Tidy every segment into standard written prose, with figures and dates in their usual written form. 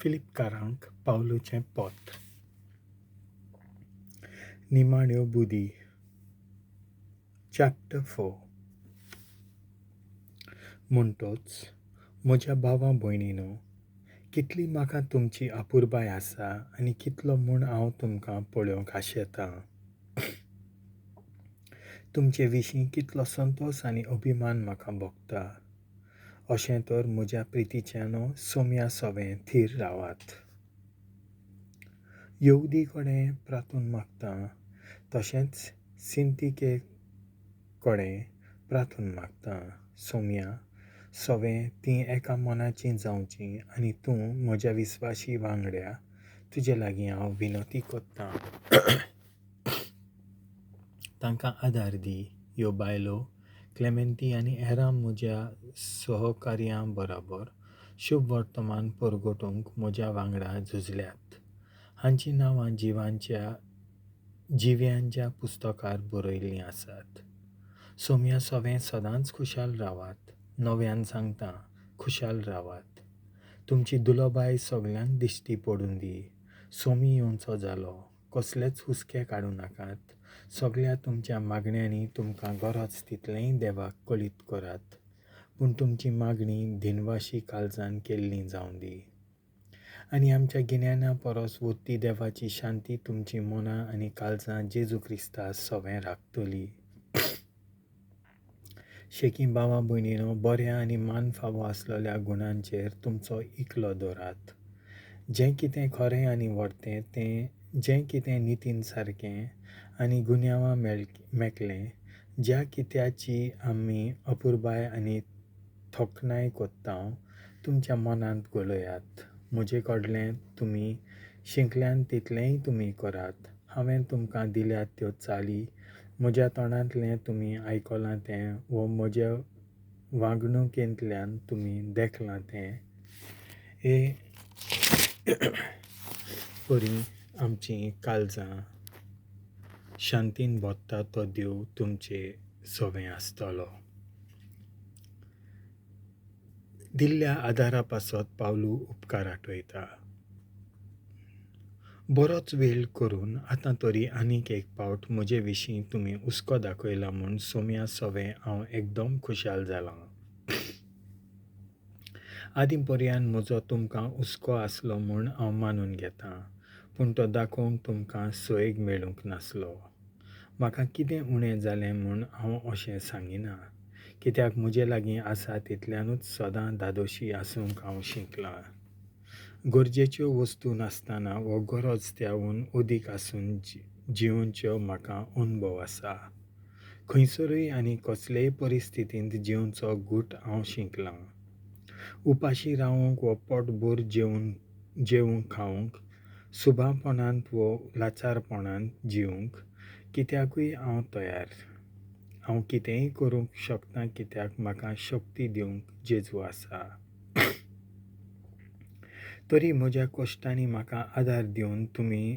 फिलिपकारांक पावलुचें पत्र. निमाण्यो बुदी. चॅप्टर 4. म्हणटोच म्हज्या भावां भयणीनो, कितली म्हाका तुमची आपुरबाय आसा आनी कितलो म्हूण हांव तुमकां पळोवंक आशेतां. तुमचे विशीं कितलो संतोश आनी अभिमान म्हाका भोगता. अशें तर म्हज्या प्रितीच्यानो सोम्या सवें थीर रावात. येवदी कडेन प्रार्थून मागतां, तशेंच सिंतिके कडेन प्रार्थून मागतां. सोम्या सवें तीं एका मनाचीं जावचीं आनी तूं म्हज्या विस्वासी वांगड्या तुजे लागीं हांव विनोती कोत्तां. तांकां आदार दी. ह्यो बायलो क्लेमेंती आनी हेरां म्हज्या सहकार्यां बरोबर शुभ वर्तमान परगटूंक म्हज्या वांगडा झुजल्यात. हांचीं नांवां जिव्यांच्या पुस्तकार बरयल्लीं आसात. सोम्या सवें सदांच खुशाल रावात. नव्यान सांगता, खुशाल रावात. तुमची दुलोबाय सगळ्यांक दिश्टी पडून दी. सोमी येवचो जालो. कसलेच हुस्के काडूं नाकात. सगळ्या तुमच्या मागण्यांनी तुमकां गरज तितलेंय देवाक कळीत करात. पूण तुमची मागणी दिनवाशी काळजान केल्ली जावं दी. आनी आमच्या गिन्याना परस वत्ती देवाची शांती तुमची मनां आनी काळजां जेजू क्रिस्ता सवें राखतली. शेकी भावां भयणीनो, बऱ्या आनी मान फावो आसलेल्या गुणांचेर तुमचो इकलो दवरात. जें कितें खरें आनी वर्तें तें, जें कितें नितीन सारकें आनी गुन्यांवां मेकलें, ज्या कित्याची आमी अपुरबाय आनी थोखणाय कोत्तांव, तुमच्या मनांत घोलयात. म्हजे कडलें तुमी शिंकल्यान तितलेंय तुमी करात. हांवें तुमकां दिल्यात त्यो चाली, म्हज्या तोंडांतलें तुमी आयकलां तें वो म्हज्या वागणुकेंतल्यान तुमी देखलां तें, हे परी आमचीं काळजां शांतीन भोत्ता तो देव तुमचे सवें आसतलो. दिल्ल्या आदारा पासत पावलू उपकार आठवयता. बरोच वेळ करून आतां तरी आनीक एक पावट म्हजे विशीं तुमी हुस्को दाखयला म्हूण सोम्या सवें हांव एकदम खुशाल जालां. आदीं पर्यान म्हजो तुमकां हुस्को आसलो म्हूण हांव मानून घेतां, पूण तो दाखोवंक तुमकां सयेग मेळूंक नासलो. म्हाका कितें उणें जालें म्हूण हांव अशें सांगिना, कित्याक म्हजे लागीं आसा तितल्यानूच सदां धादोशी आसूंक हांव शिकलां. गरजेच्यो वस्तू नासतना वो गरज त्याहून ओदीक आसून जिवोवच्यो म्हाका अनुभव आसा. खंयसरूय आनी कसलेय परिस्थितींत जिवचो गूट हांव शिकलां. उपाशी रावूंक वो पोटभर जेवूंक खावंक, सुभापणांत वो लाचारपणांत जिवंक, कित्याकूय हांव तयार. हांव कितेंय करूंक शकतां कित्याक म्हाका शक्ती दिवंक जेजू आसा. तरी म्हज्या कश्टांनी म्हाका आदार दिवन तुमी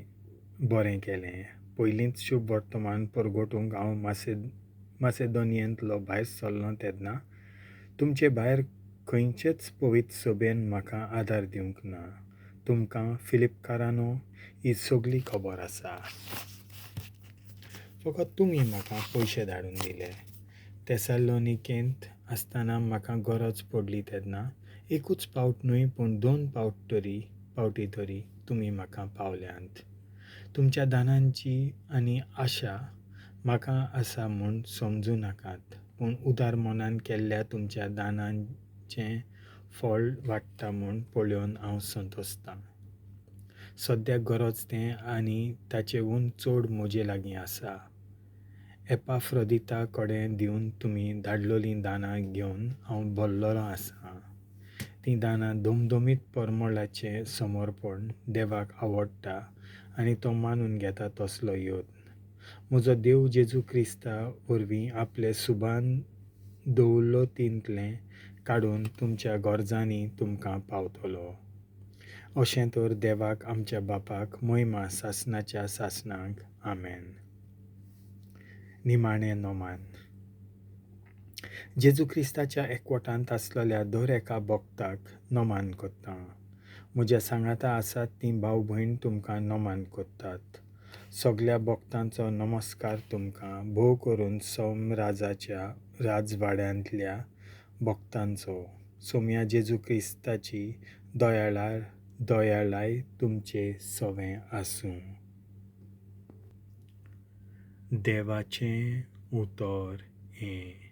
बरें केलें. पयलींच शुभ वर्तमान परगटूंक हांव मासेदोनियेंतलो भायर सरलों तेन्ना तुमचे भायर खंयचेच पवित्र सभेन म्हाका आदार दिवंक ना. तुमकां फिलिपकारांनो ही सगळी खबर आसा. फकत तुमी म्हाका पयशे धाडून दिले. तेसालोनिकेंत आसतना म्हाका गरज पडली तेन्ना एकूच पावट न्हय पूण 2 पावटी तरी तुमी म्हाका पावल्यांत. तुमच्या दानांची आनी आशा म्हाका आसा म्हूण समजूं नाकात, पूण उदार मनान केल्ल्या तुमच्या दानांचें फळ वाडटा म्हूण पळोवन हांव संतोसतां. सद्याक गरज तें आनी ताचेहून चड म्हजे लागीं आसा. एपाफ्रोदिता कडेन दिवन तुमी धाडलोलीं दानां घेवन हांव भरलोलो आसां. तीं दानां धमधमीत परमळाचें समर्पण देवाक आवडटा आनी तो मानून घेता तसलो यत्न. म्हजो देव जेजू क्रिस्ता वरवीं आपले सुभान दौलतींतलें काडून तुमच्या गरजांनी तुमकां पावतलो. अशें तर देवाक आमच्या बापाक महिमा सासणाच्या सासणाक. आमेन. निमाणें नोमान. जेजू क्रिस्ताच्या एकवटांत आसलेल्या दर एका भक्ताक नोमान कोत्तां. म्हज्या सांगाता आसात तीं भाव भयण तुमकां नमन करतात. सगल्या भक्तांचो नमस्कार तुमकां, भोव करून सौम राजाच्या राजवाड्यांतल्या भक्तांचो. सोम्या जेजू क्रिस्ताची दयाळाय तुमचे सवें आसूं. देवाचें उतर हें.